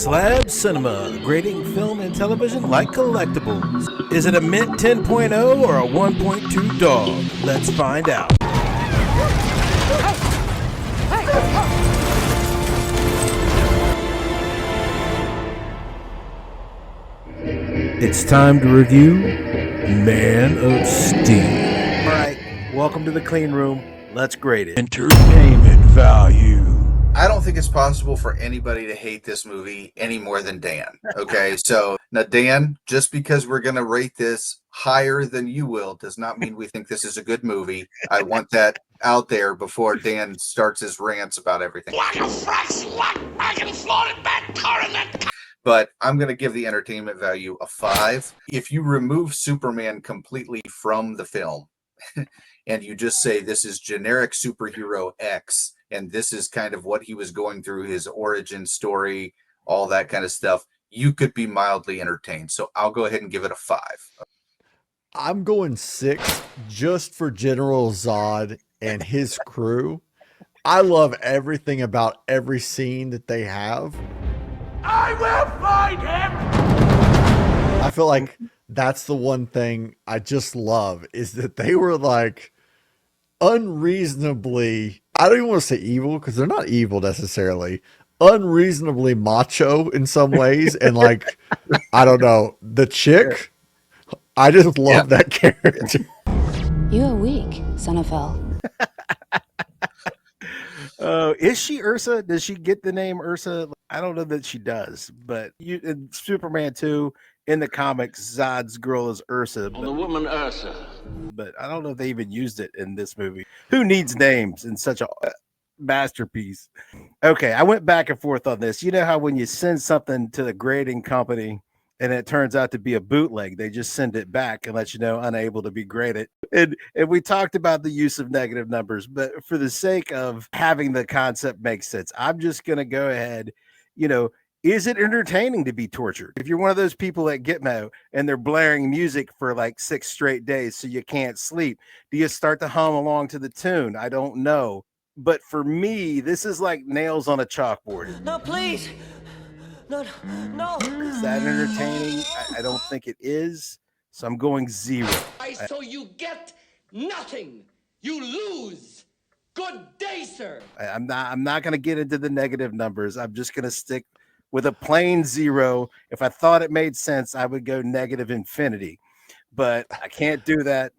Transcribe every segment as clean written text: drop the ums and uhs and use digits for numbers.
Slabbed Cinema, grading film and television like collectibles. Is it a mint 10.0 or a 1.2 dog? Let's find out. It's time to review Man of Steel. All right, welcome to the clean room. Let's grade it. Entertainment value. I don't think it's possible for anybody to hate this movie any more than Dan. Okay, so now Dan, just because we're going to rate this higher than you will does not mean we think this is a good movie. I want that out there before Dan starts his rants about everything. But I'm going to give the entertainment value a 5. If you remove Superman completely from the film and you just say this is generic superhero X, and this is kind of what he was going through, his origin story, all that kind of stuff, you could be mildly entertained. So I'll go ahead and give it a 5. I'm going 6 just for General Zod and his crew. I love everything about every scene that they have. I will find him! I feel like that's the one thing I just love is that they were like unreasonably, I don't even want to say evil because they're not evil necessarily, unreasonably macho in some ways. And like, I don't know, the chick, I just love that character. You are weak, son of hell. Is she Ursa? Does she get the name Ursa? I don't know that she does, but in Superman 2, in the comics, Zod's girl is Ursa. The woman Ursa. But I don't know if they even used it in this movie. Who needs names in such a masterpiece? Okay, I went back and forth on this. You know how when you send something to the grading company and it turns out to be a bootleg, they just send it back and let you know unable to be graded. And we talked about the use of negative numbers, but for the sake of having the concept make sense, I'm just going to go ahead, is it entertaining to be tortured? If you're one of those people at Gitmo and they're blaring music for like 6 straight days so you can't sleep, do you start to hum along to the tune? I don't know. But for me, this is like nails on a chalkboard. No, please. No. Is that entertaining? I don't think it is. So I'm going 0. So you get nothing. You lose. Good day, sir. I'm not going to get into the negative numbers. I'm just going to stick with a plain 0. If I thought it made sense, I would go negative infinity. But I can't do that.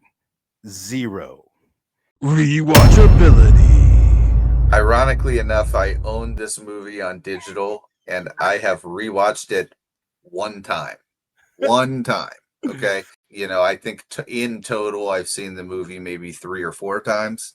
0. Rewatchability. Ironically enough, I own this movie on digital, and I have rewatched it one time. Okay. I think in total, I've seen the movie maybe 3 or 4 times.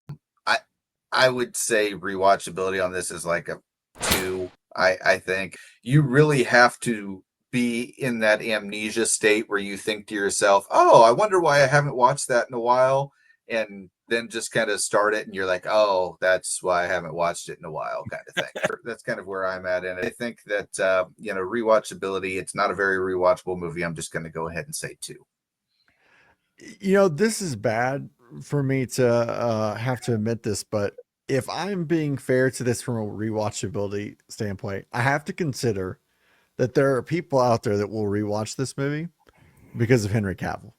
I would say rewatchability on this is like a 2. I think you really have to be in that amnesia state where you think to yourself, oh, I wonder why I haven't watched that in a while. And then just kind of start it and you're like, oh, that's why I haven't watched it in a while, kind of thing. That's kind of where I'm at. And I think that, rewatchability, it's not a very rewatchable movie. I'm just going to go ahead and say 2. This is bad for me to have to admit this, but if I'm being fair to this from a rewatchability standpoint, I have to consider that there are people out there that will rewatch this movie because of Henry Cavill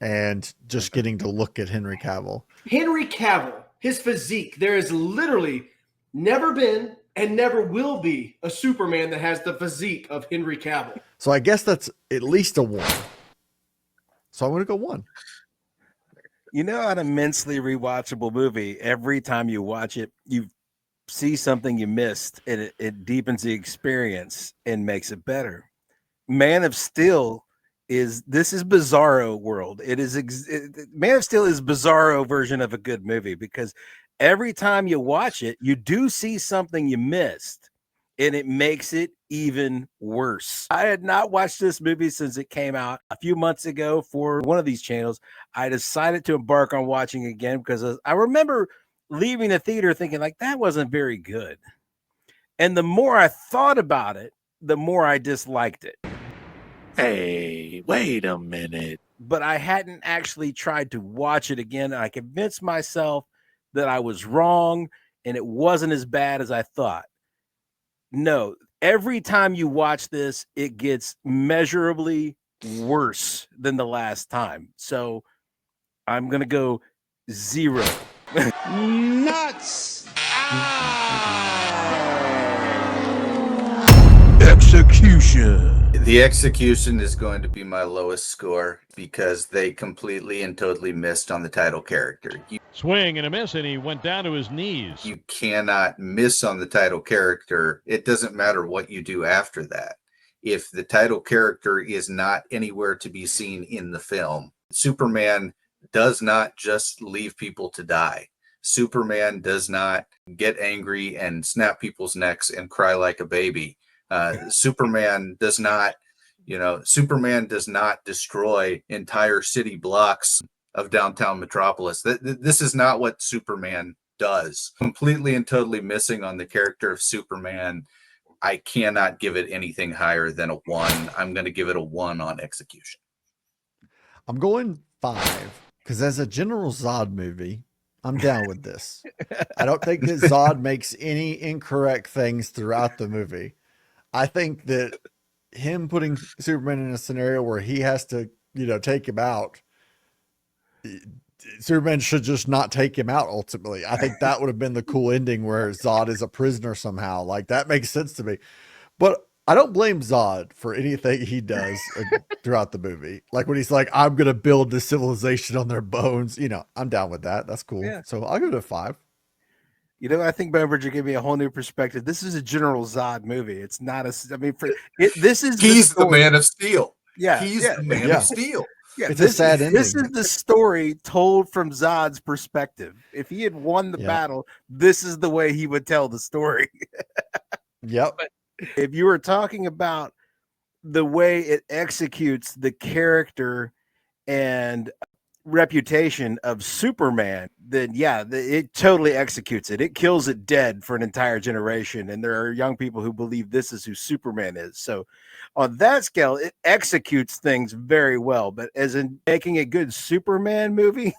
and just getting to look at Henry Cavill. Henry Cavill, his physique, there has literally never been and never will be a Superman that has the physique of Henry Cavill. So I guess that's at least a 1. So I'm going to go 1. An immensely rewatchable movie, every time you watch it, you see something you missed, and it deepens the experience and makes it better. Man of Steel is Bizarro world. Man of Steel is Bizarro version of a good movie because every time you watch it, you do see something you missed, and it makes it even worse. I had not watched this movie since it came out a few months ago for one of these channels. I decided to embark on watching again because I remember leaving the theater thinking like that wasn't very good. And the more I thought about it, the more I disliked it. Hey, wait a minute. But I hadn't actually tried to watch it again. I convinced myself that I was wrong and it wasn't as bad as I thought. No, every time you watch this, it gets measurably worse than the last time. So I'm gonna go 0. Nuts! Execution. The execution is going to be my lowest score because they completely and totally missed on the title character. Swing and a miss, and he went down to his knees. You cannot miss on the title character. It doesn't matter what you do after that. If the title character is not anywhere to be seen in the film, Superman does not just leave people to die. Superman does not get angry and snap people's necks and cry like a baby. Superman does not destroy entire city blocks of downtown Metropolis. This is not what Superman does. Completely and totally missing on the character of Superman. I cannot give it anything higher than a 1. I'm going to give it a 1 on execution. I'm going 5 because as a General Zod movie, I'm down with this. I don't think that Zod makes any incorrect things throughout the movie. I think that him putting Superman in a scenario where he has to, take him out, Superman should just not take him out ultimately. I think that would have been the cool ending where Zod is a prisoner somehow. Like, that makes sense to me. But I don't blame Zod for anything he does throughout the movie. Like when he's like, I'm going to build this civilization on their bones. I'm down with that. That's cool. Yeah. So I'll give it a 5. I think Beveridge gave me a whole new perspective. This is a General Zod movie. It's not this is He's the Man of Steel. Yeah. He's the Man of Steel. Yeah, it's a sad ending. This is the story told from Zod's perspective. If he had won the battle, this is the way he would tell the story. Yep. But if you were talking about the way it executes the character and reputation of Superman, then it totally executes it. It kills it dead for an entire generation. And there are young people who believe this is who Superman is. So on that scale, it executes things very well. But as in making a good Superman movie,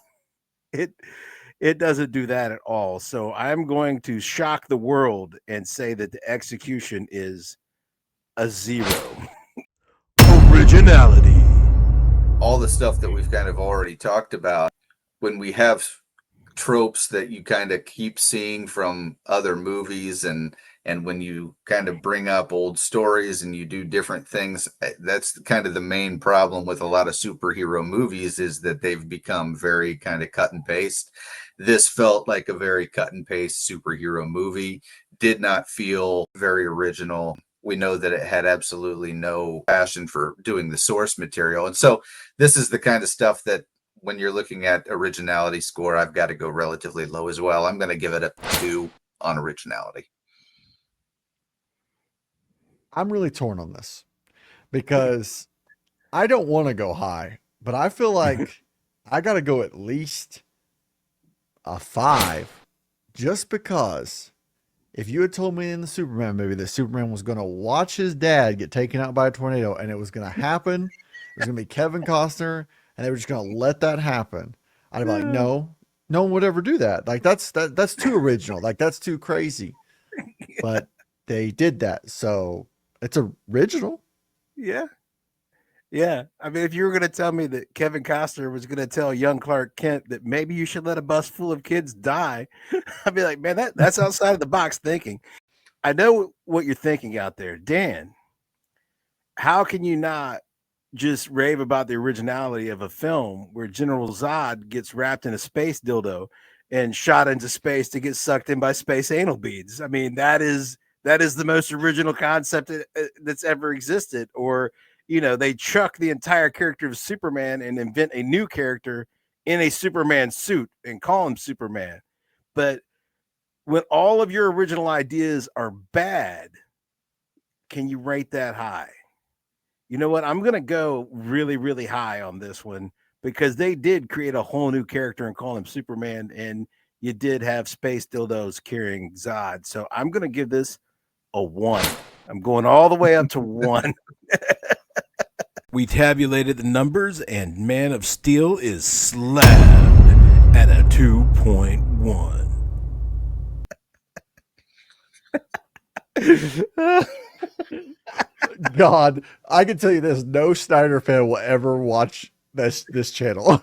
it doesn't do that at all. So I'm going to shock the world and say that the execution is a 0. Originality. All the stuff that we've kind of already talked about, when we have tropes that you kind of keep seeing from other movies, and when you kind of bring up old stories and you do different things, that's kind of the main problem with a lot of superhero movies, is that they've become very kind of cut and paste. This felt like a very cut and paste superhero movie, did not feel very original. We know that it had absolutely no passion for doing the source material. And so this is the kind of stuff that when you're looking at originality score, I've got to go relatively low as well. I'm going to give it a 2 on originality. I'm really torn on this because I don't want to go high, but I feel like I got to go at least a 5 just because if you had told me in the Superman movie that Superman was going to watch his dad get taken out by a tornado and it was going to happen, it was going to be Kevin Costner, and they were just going to let that happen, I'd be like, no one would ever do that. Like that's too original. Like that's too crazy. But they did that. So it's original. Yeah. Yeah. I mean, if you were going to tell me that Kevin Costner was going to tell young Clark Kent that maybe you should let a bus full of kids die, I'd be like, man, that's outside of the box thinking. I know what you're thinking out there. Dan, how can you not just rave about the originality of a film where General Zod gets wrapped in a space dildo and shot into space to get sucked in by space anal beads? I mean, that is the most original concept that's ever existed. Or, they chuck the entire character of Superman and invent a new character in a Superman suit and call him Superman. But when all of your original ideas are bad, can you rate that high? You know what? I'm going to go really, really high on this one because they did create a whole new character and call him Superman. And you did have space dildos carrying Zod. So I'm going to give this a 1. I'm going all the way up to 1. We tabulated the numbers, and Man of Steel is slabbed at a 2.1. God, I can tell you this: no Snyder fan will ever watch this channel.